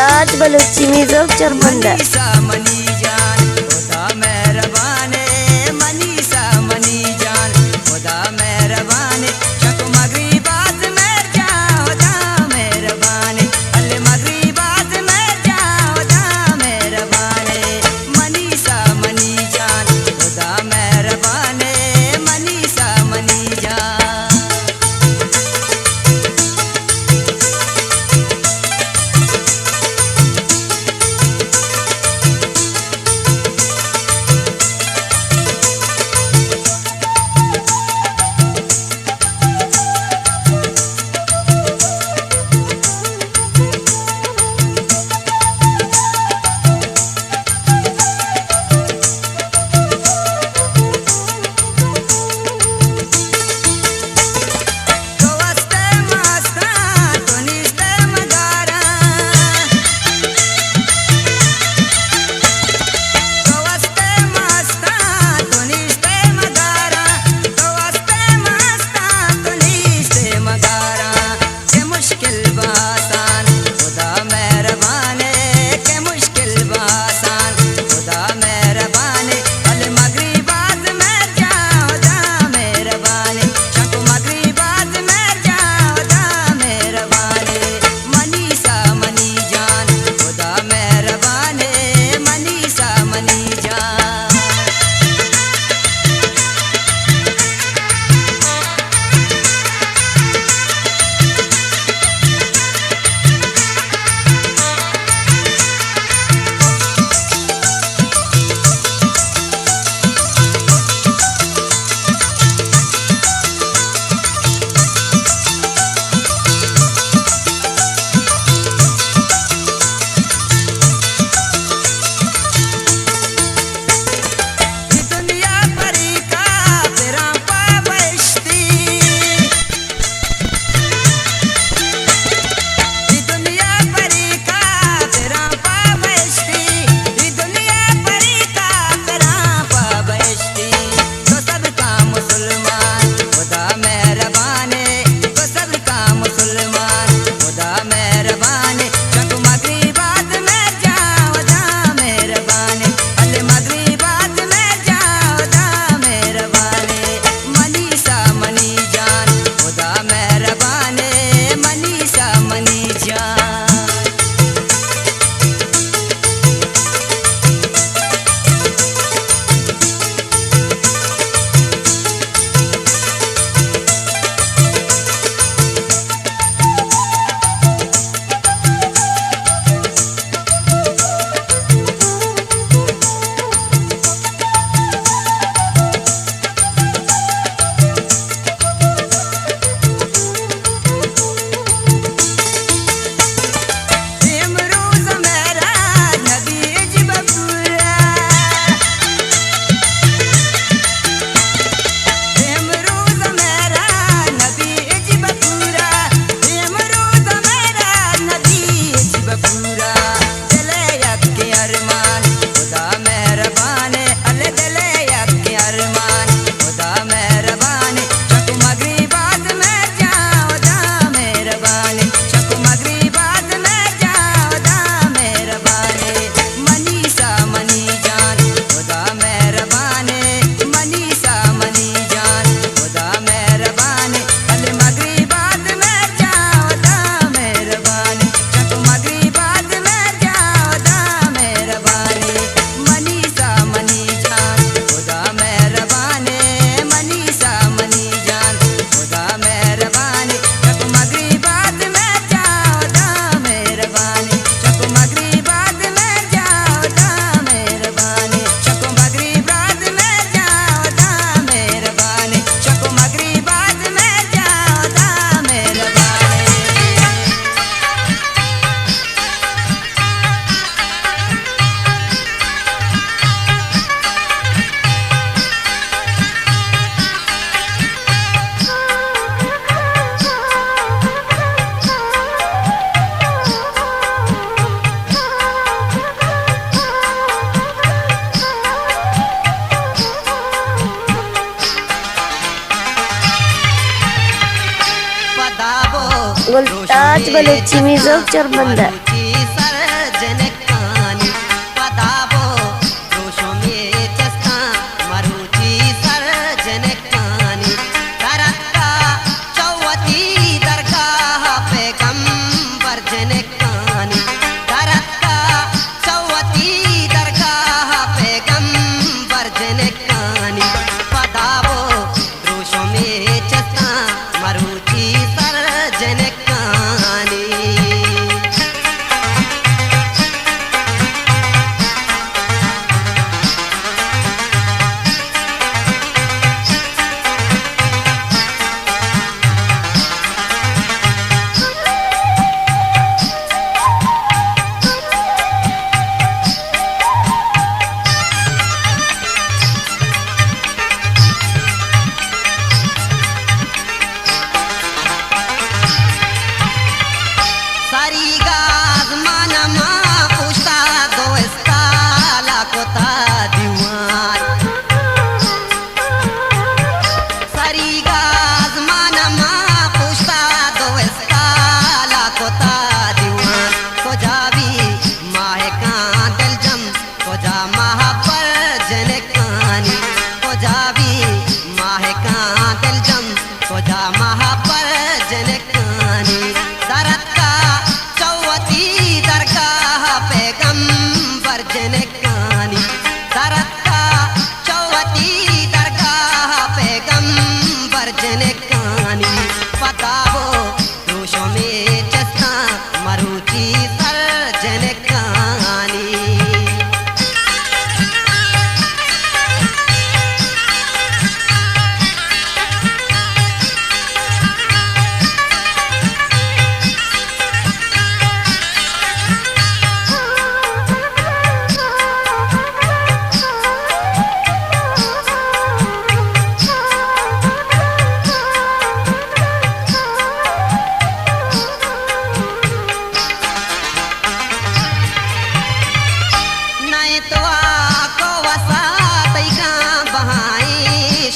गुलताज बलूची मिज़ोक चरमंदा गुलताज बलूची मिज़ोक चरमंदा।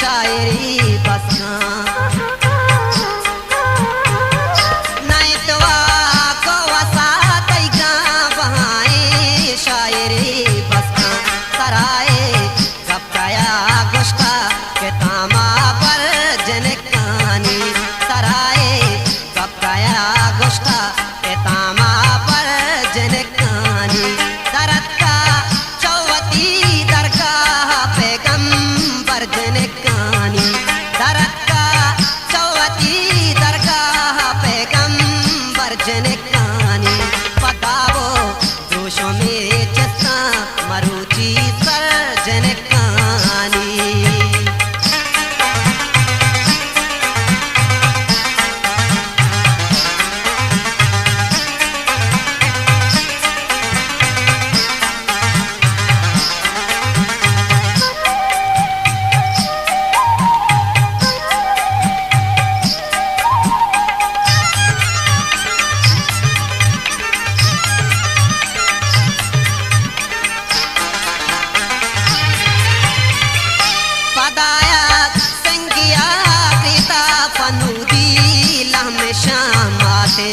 शायरी बसना नहीं तो को वसा तैका बहाए शायरी बसना सराए गपकाया गुस्ता के तामा पर जनकानी सराए गपकाया गुस्ता के तामा पर जनकानी दरद का चौवती दरगाह पैगंबर जनकानी दरद का चौवती दरगाह पैगंबर जनकानी पतावो जोशों में चस्ता मरुची सर जनकानी पदाया संगिया कृता पनुदी लम श्यामाते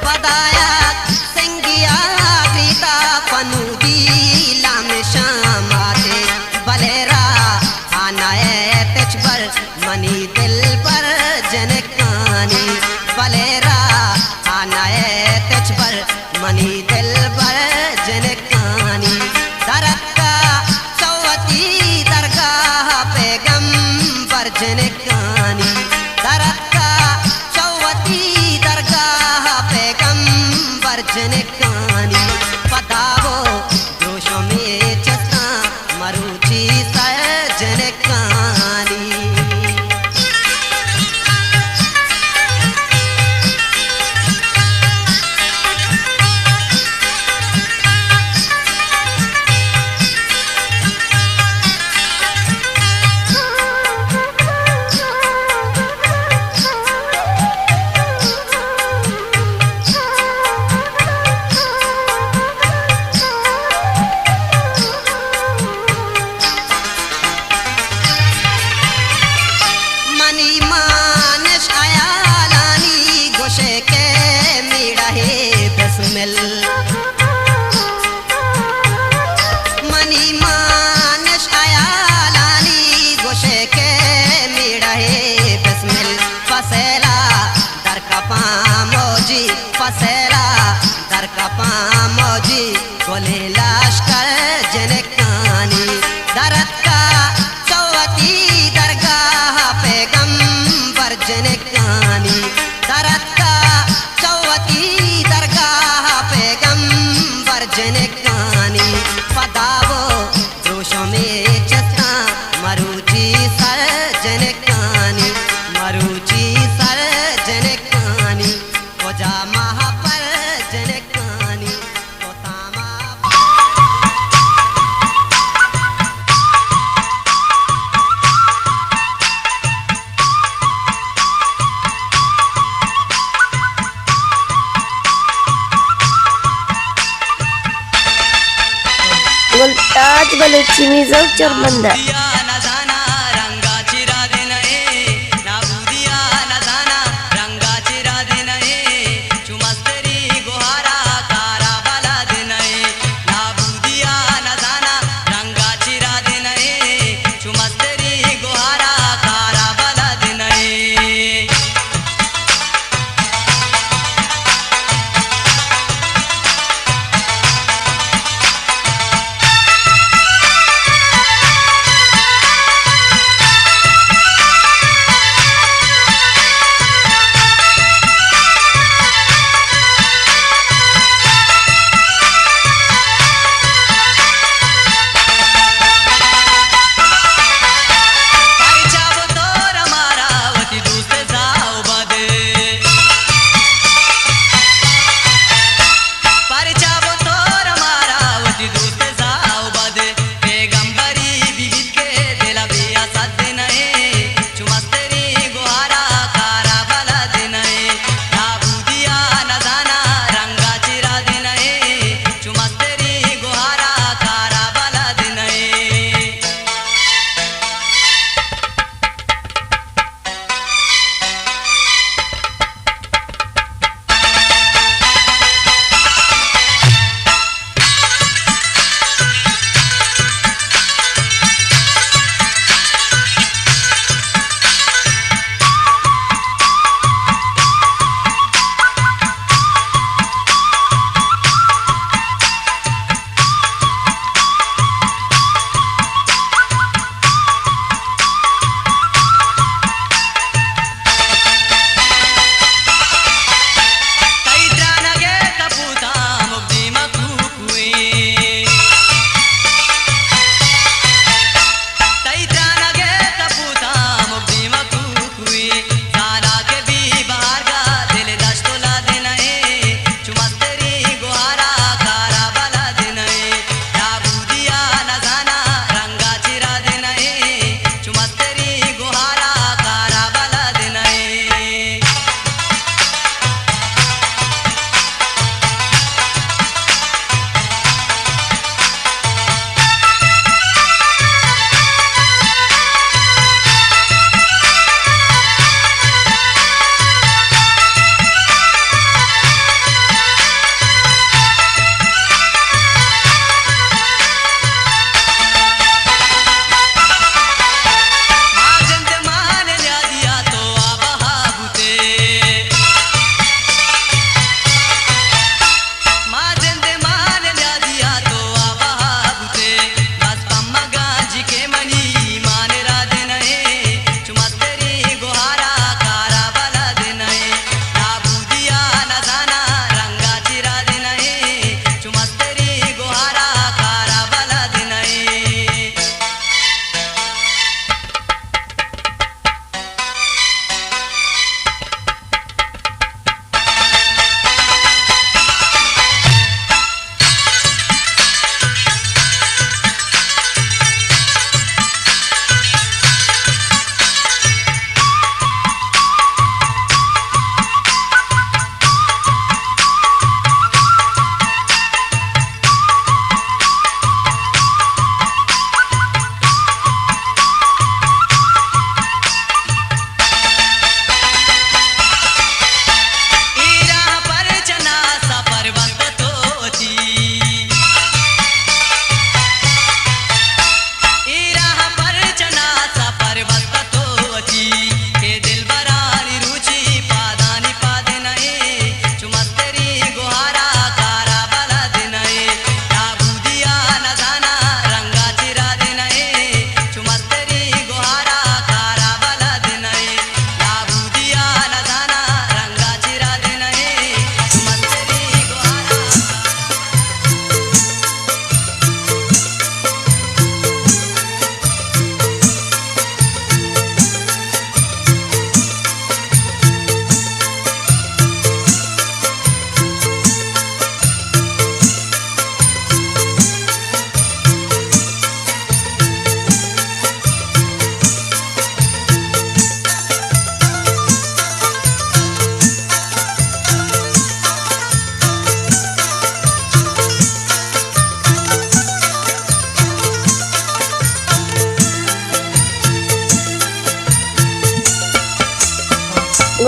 पदाया संगिया कृता पनुदी लम श्यामाते बलेरा आनाए तेजबर मनी दिल पर जनकानी बलेरा आनाए तेजबर मनी दिल पर जनकानी दरद का चौवती दरगाह पैगंबर जनकानी दरद का चौवती दरगाह पैगंबर जनकानी पतावो जोशों में चस्ता मरुची सर जनकानी मनी मानस आयालानी गोशे के मीड़ा है बिस्मिल मनी मानस आयालानी गोशे के मीड़ा है बिस्मिल फसेला दर कपा मौजी फसेला दर कपा मौजी गोले लश्कर जनकानी दरद का चौवती दरगाह पैगंबर जनकानी दरद का चौवती दरगाह पैगंबर जनकानी पदावो जोशों में चस्ता मरुची सर जनकानी मरुची सर जनकानी खोजा महा पर जनकानी कोतामा मुमताज बलूची मिजोक चरमंदा दिया न जाना रंगा चिरा दिन ना बुदिया न जाना रंगा चिरा दिन चुमस्तरी गुहारा कारा बला दिन ना बुदिया न जाना रंगा चिरा दिन चुमस्तरी गुहारा कारा बला दिन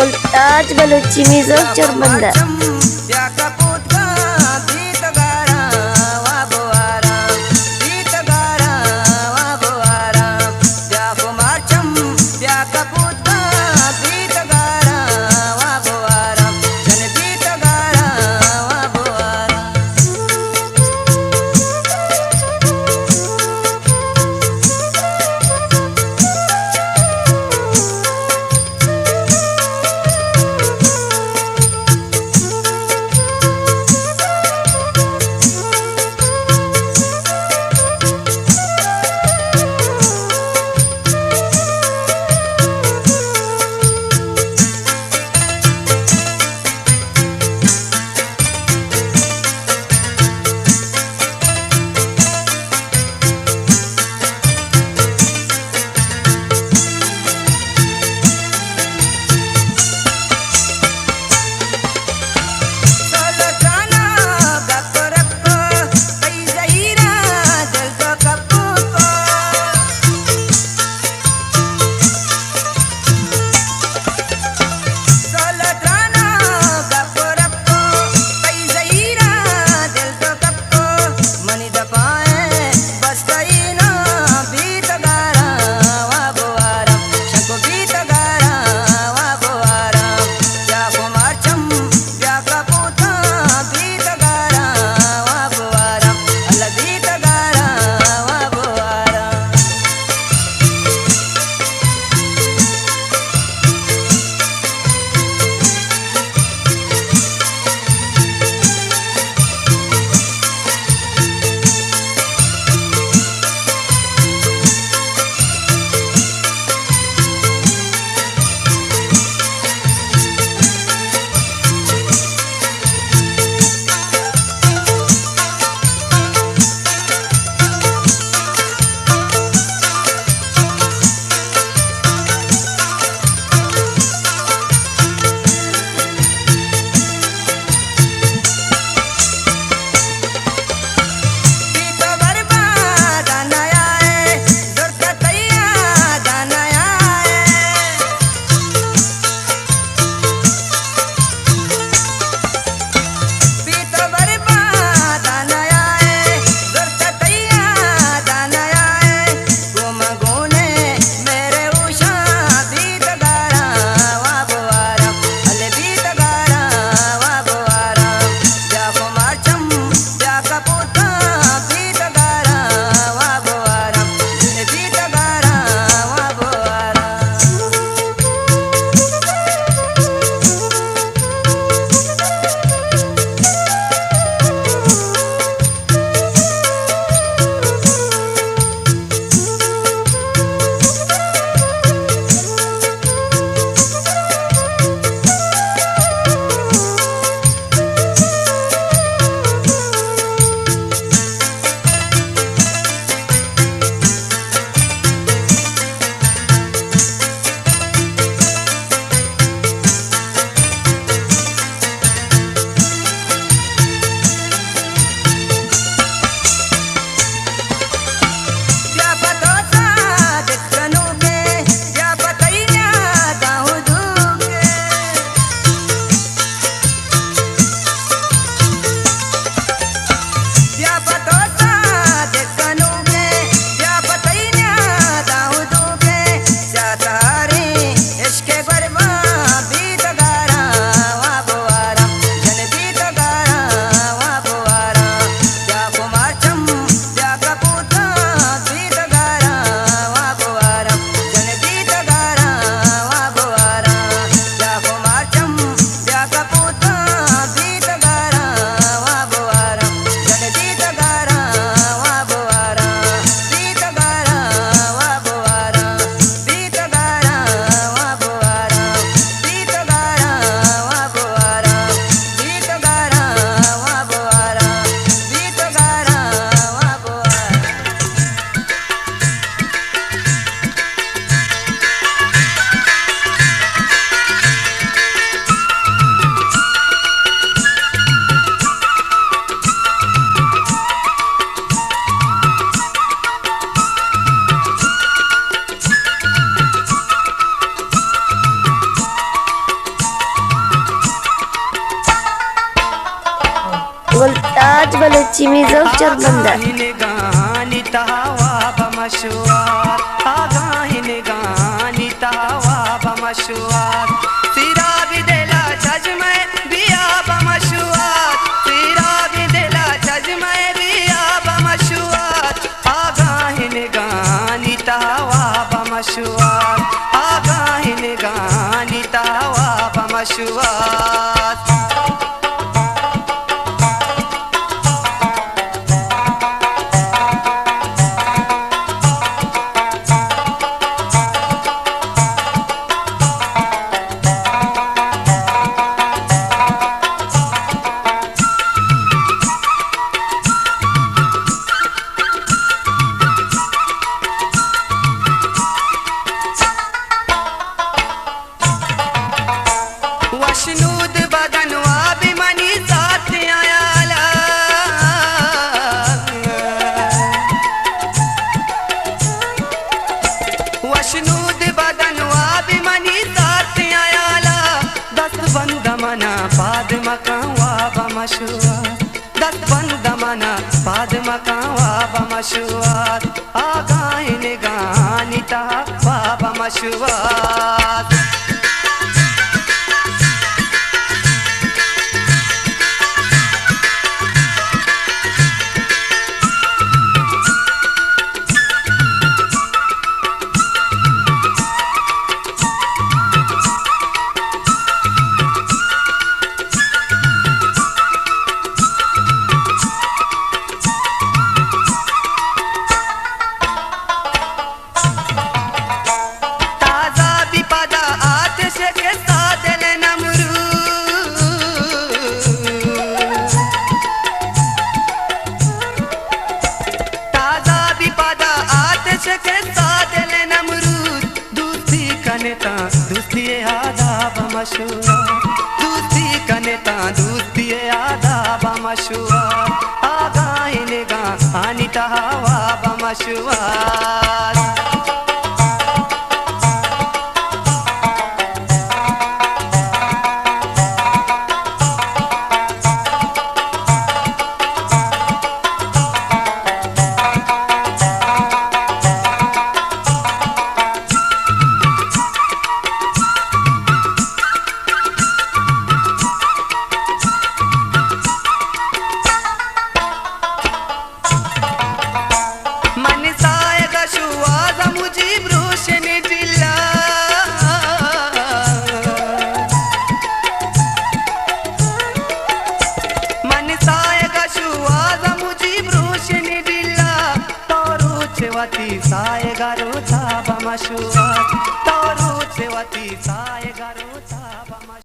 गोलताज Balochi Mizo चोरबंदा Voltage Balochi Mizok Charbanda. आगाहिन गानी तहवा बमशुआर आगाहिन गानी तहवा बमशुआर सिरा भी देला जज में बिया बमशुआर सिरा भी देला जज में बिया बमशुआर आगाहिन गानी तहवा बमशुआर आगाहिन गानी तहवा बमशुआर वशनूद बदनवा भी मनी साथ आयाला वशनूद बदनवा भी मनी साथ आयाला दस बंद मना बाद मकावा बमशुआ दस बंद मना बाद मकावा बमशुआ आगाहिन गानी तहवा बमशुआ दूसरी आदाब मशुआ दूसरी कनेता दूसरी आदाब मशुआ आगाहिन गानी तहवा बमशुआ साए गारो था बमशुआ तोरू सेवती साए गारो था